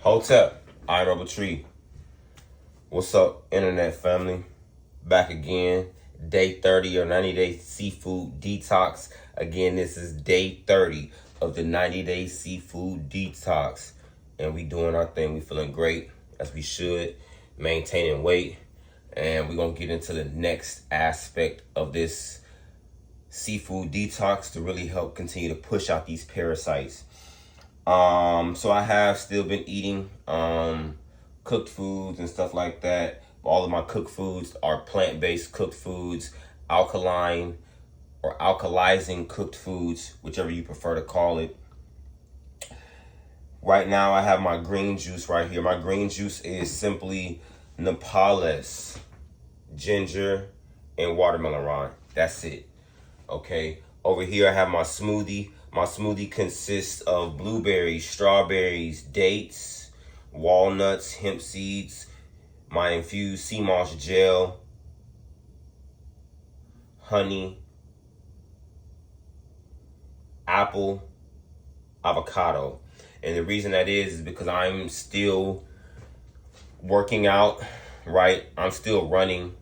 Hotep, I Rubber Tree. What's up, internet family? Back again. Day 30 or 90-day seafood detox. Again, this is day 30 of the 90-day seafood detox. And we doing our thing. We feeling great, as we should. Maintaining weight. And we're going to get into the next aspect of this seafood detox to really help continue to push out these parasites. So I have still been eating cooked foods and stuff like that. All of my cooked foods are plant-based cooked foods, alkaline or alkalizing cooked foods, whichever you prefer to call it. Right now I have my green juice right here. My green juice is simply Nepalese, ginger, and watermelon rind. That's it. Okay. Over here I have my smoothie. My smoothie consists of blueberries, strawberries, dates, walnuts, hemp seeds, my infused sea moss gel, honey, apple, avocado. And the reason that is because I'm still working out, right? I'm still running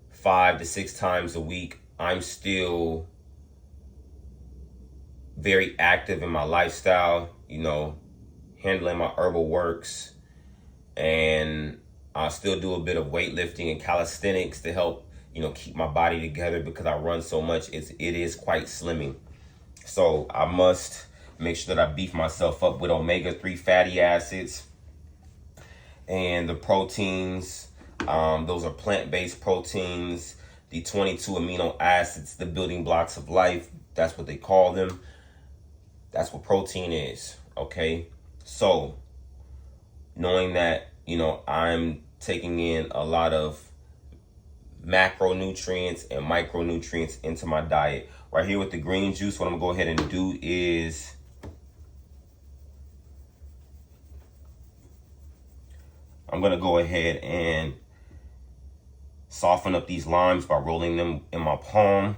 5 to 6 times a week. I'm still very active in my lifestyle, handling my herbal works, and I still do a bit of weightlifting and calisthenics to help, keep my body together because I run so much. It is quite slimming. So I must make sure that I beef myself up with omega-3 fatty acids and the proteins. Those are plant-based proteins, the 22 amino acids, the building blocks of life. That's what they call them. That's what protein is, okay? So, knowing that, I'm taking in a lot of macronutrients and micronutrients into my diet. Right here with the green juice, what I'm going to go ahead and do is I'm going to go ahead and soften up these limes by rolling them in my palm.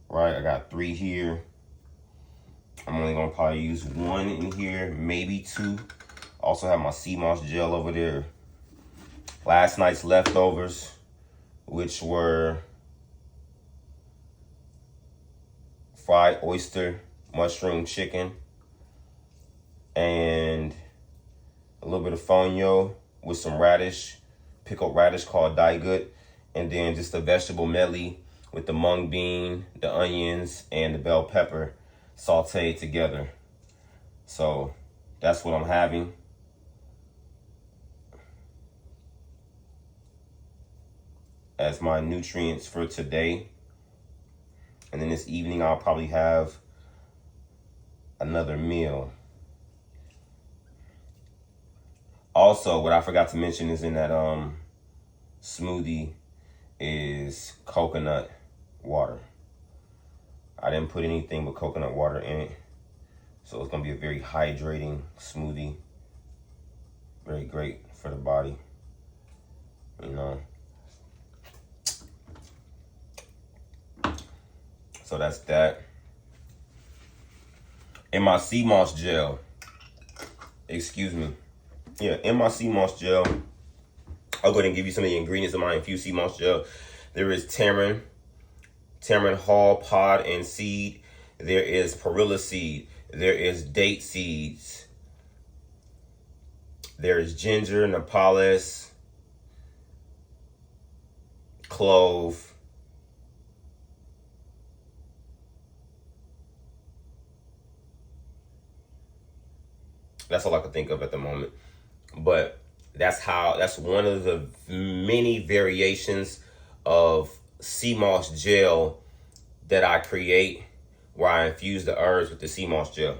Right, I got 3 here. I'm only gonna probably use 1 in here, maybe 2. Also have my sea moss gel over there. Last night's leftovers, which were fried oyster, mushroom chicken, and a little bit of fonio with some radish, pickled radish called daigut, and then just a vegetable medley with the mung bean, the onions, and the bell pepper sauteed together. So that's what I'm having. As my nutrients for today. And then this evening I'll probably have another meal. Also, what I forgot to mention is in that smoothie is coconut water. I didn't put anything but coconut water in it. So it's gonna be a very hydrating smoothie. Very great for the body, So that's that. In my sea moss gel, in my sea moss gel, I'll go ahead and give you some of the ingredients of my infused sea moss gel. There is tamarind hull, pod, and seed. There is perilla seed. There is date seeds. There is ginger, Nepalese, clove, that's all I can think of at the moment. But that's one of the many variations of sea moss gel that I create, where I infuse the herbs with the sea moss gel.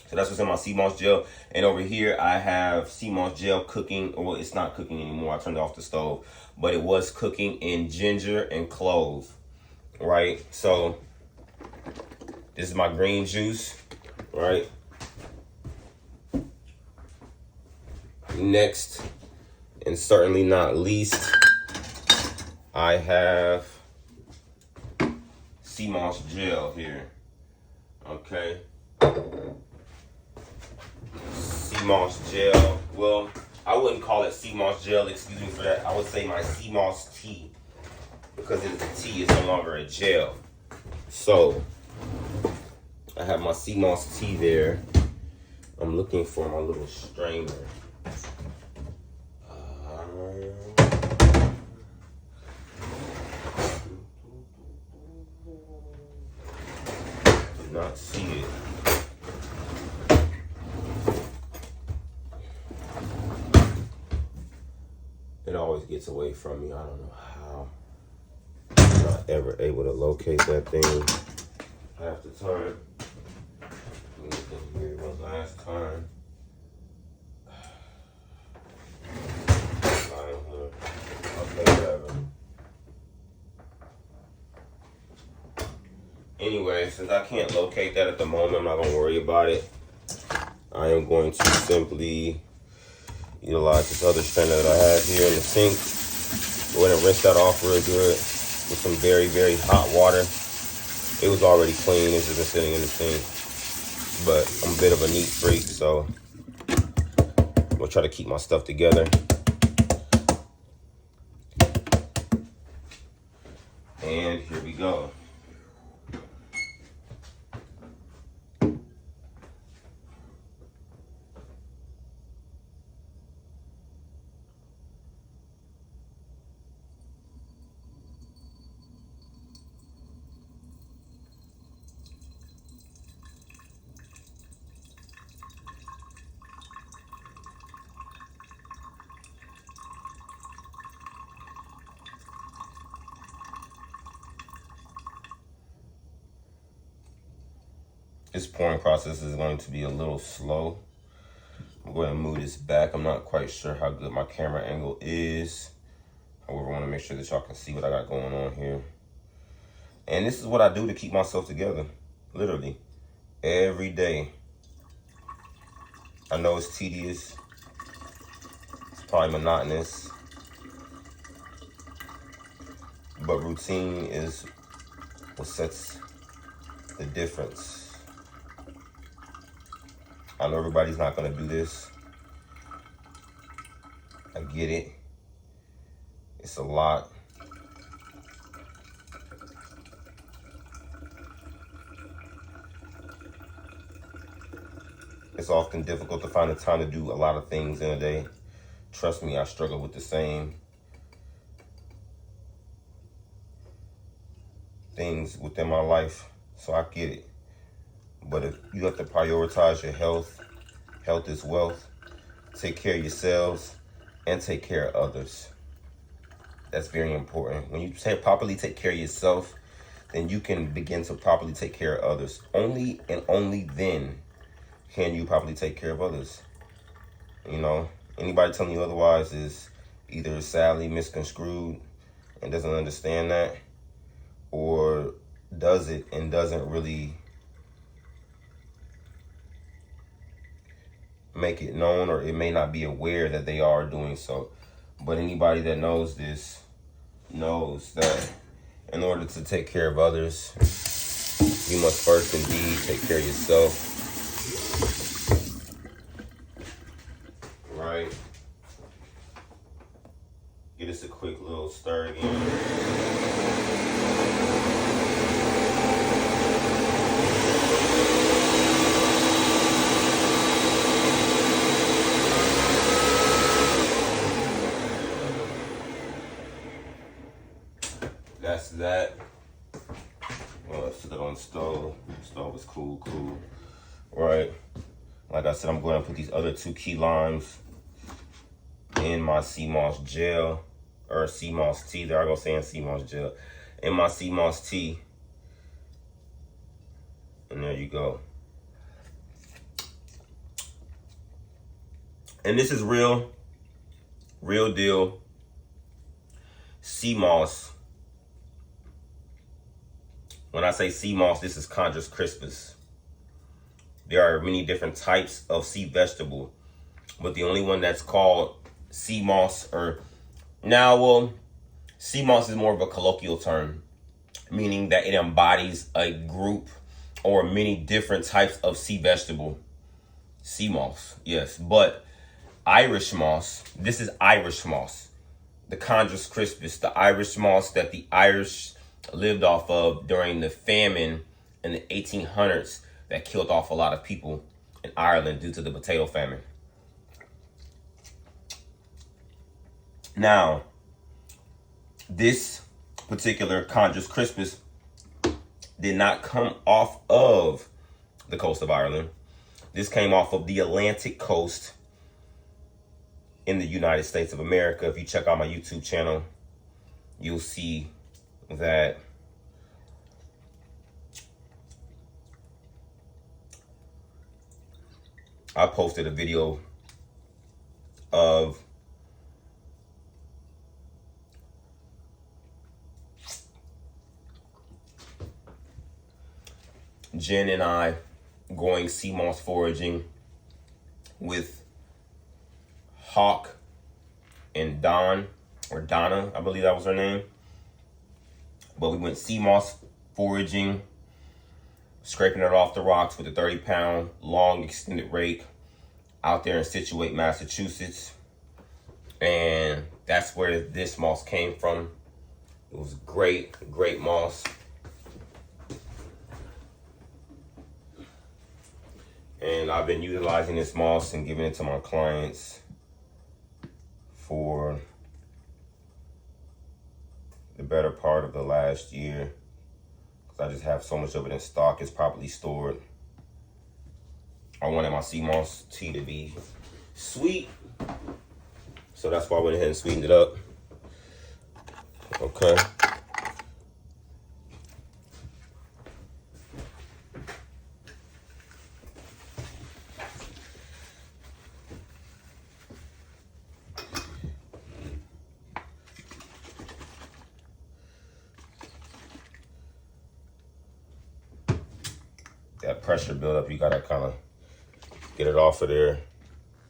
So that's what's in my sea moss gel. And over here I have sea moss gel cooking. Well, it's not cooking anymore. I turned it off the stove. But it was cooking in ginger and clove. Right? So this is my green juice. Right? Next, and certainly not least, I have sea moss gel here. Okay. Sea moss gel. Well, I wouldn't call it sea moss gel, excuse me for that. I would say my sea moss tea. Because it is a tea, it's no longer a gel. So, I have my sea moss tea there. I'm looking for my little strainer. Did not see it. It always gets away from me. I don't know how. I'm not ever able to locate that thing. I have to turn. Let me look here one last time. Okay, whatever. Anyway, since I can't locate that at the moment, I'm not going to worry about it. I am going to simply utilize this other strainer that I have here in the sink. Go ahead and rinse that off real good with some very, very hot water. It was already clean. It's just been sitting in the sink. But I'm a bit of a neat freak, so I'm going to try to keep my stuff together. And here we go. This pouring process is going to be a little slow. I'm going to move this back. I'm not quite sure how good my camera angle is. However, I want to make sure that y'all can see what I got going on here. And this is what I do to keep myself together. Literally. Every day. I know it's tedious. It's probably monotonous. But routine is what sets the difference. I know everybody's not going to do this. I get it. It's a lot. It's often difficult to find the time to do a lot of things in a day. Trust me, I struggle with the same things within my life, so I get it. But if you have to prioritize your health, health is wealth, take care of yourselves, and take care of others. That's very important. When you properly take care of yourself, then you can begin to properly take care of others. Only and only then can you properly take care of others. You know, anybody telling you otherwise is either sadly misconstrued and doesn't understand that, or does it and doesn't really make it known, or it may not be aware that they are doing so. But anybody that knows this knows that in order to take care of others, you must first indeed take care of yourself. Right? Give this a quick little stir again. That's that. Well, let's put it on the stove. The stove is cool. Right. Like I said, I'm going to put these other 2 key limes in my sea moss gel, or sea moss tea. There I go saying sea moss gel. In my sea moss tea. And there you go. And this is real deal sea moss. When I say sea moss, this is Chondrus crispus. There are many different types of sea vegetable, but the only one that's called sea moss, sea moss is more of a colloquial term, meaning that it embodies a group or many different types of sea vegetable. Sea moss, yes, but Irish moss, this is Irish moss. The Chondrus crispus, the Irish moss that the Irish lived off of during the famine in the 1800s that killed off a lot of people in Ireland due to the potato famine. Now, this particular Chondrus crispus did not come off of the coast of Ireland. This came off of the Atlantic coast in the United States of America. If you check out my YouTube channel, you'll see that I posted a video of Jen and I going sea moss foraging with Hawk and Donna, I believe that was her name. But we went sea moss foraging, scraping it off the rocks with a 30-pound long extended rake out there in Situate, Massachusetts. And that's where this moss came from. It was great moss. And I've been utilizing this moss and giving it to my clients for the better part of the last year, because I just have so much of it in stock. It's properly stored. I wanted my sea moss tea to be sweet, so that's why I went ahead and sweetened it up. Okay. That pressure buildup, you gotta kind of get it off of there.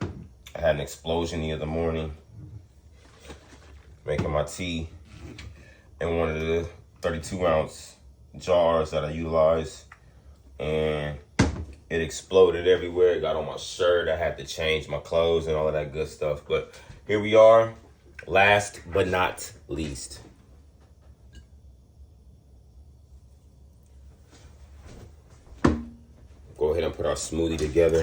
I had an explosion the other morning making my tea in one of the 32-ounce jars that I utilize, and it exploded everywhere. It got on my shirt. I had to change my clothes and all of that good stuff. But here we are, last but not least. Go ahead and put our smoothie together.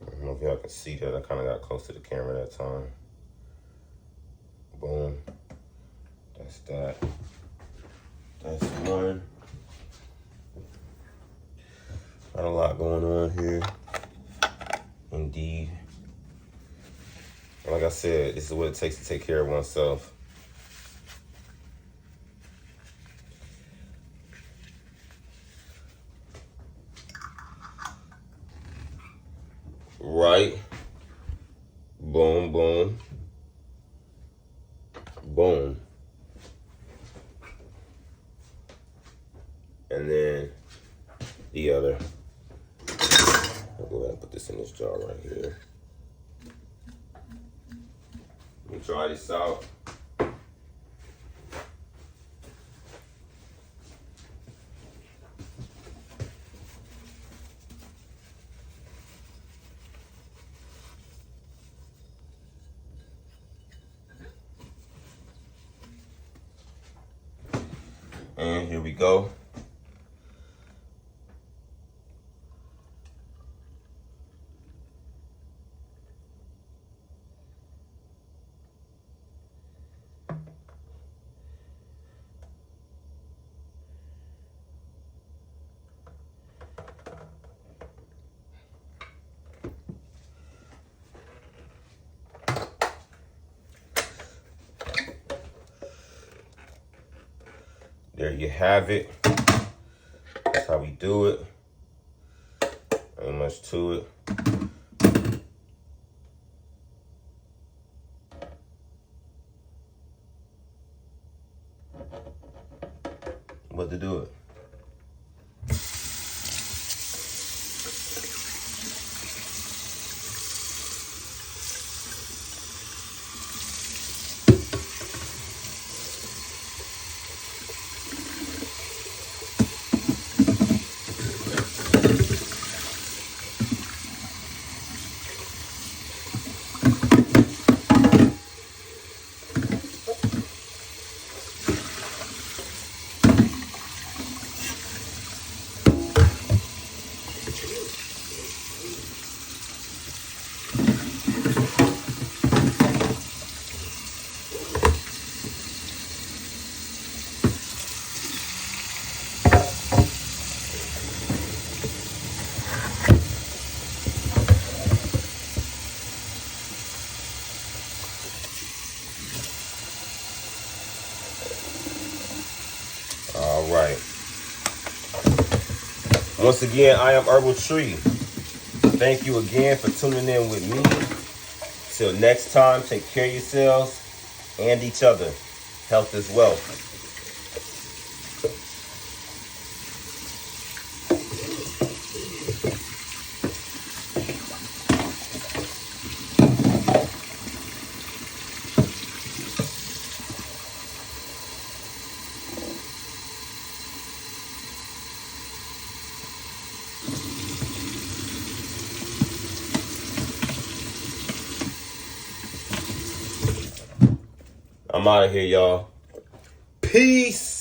I don't know if y'all can see that. I kind of got close to the camera that time. Boom. That's that. That's one. Not a lot going on here. Indeed. Like I said, this is what it takes to take care of oneself. Right. Boom, boom. Boom. And then the other. I'll go ahead and put this in this jar right here. Let me try this out. And here we go. There you have it. That's how we do it. Ain't much to it. But to do it. All right. Once again, I am Herbal Tree. Thank you again for tuning in with me. Till next time, take care of yourselves and each other. Health is wealth. I'm out of here, y'all. Peace.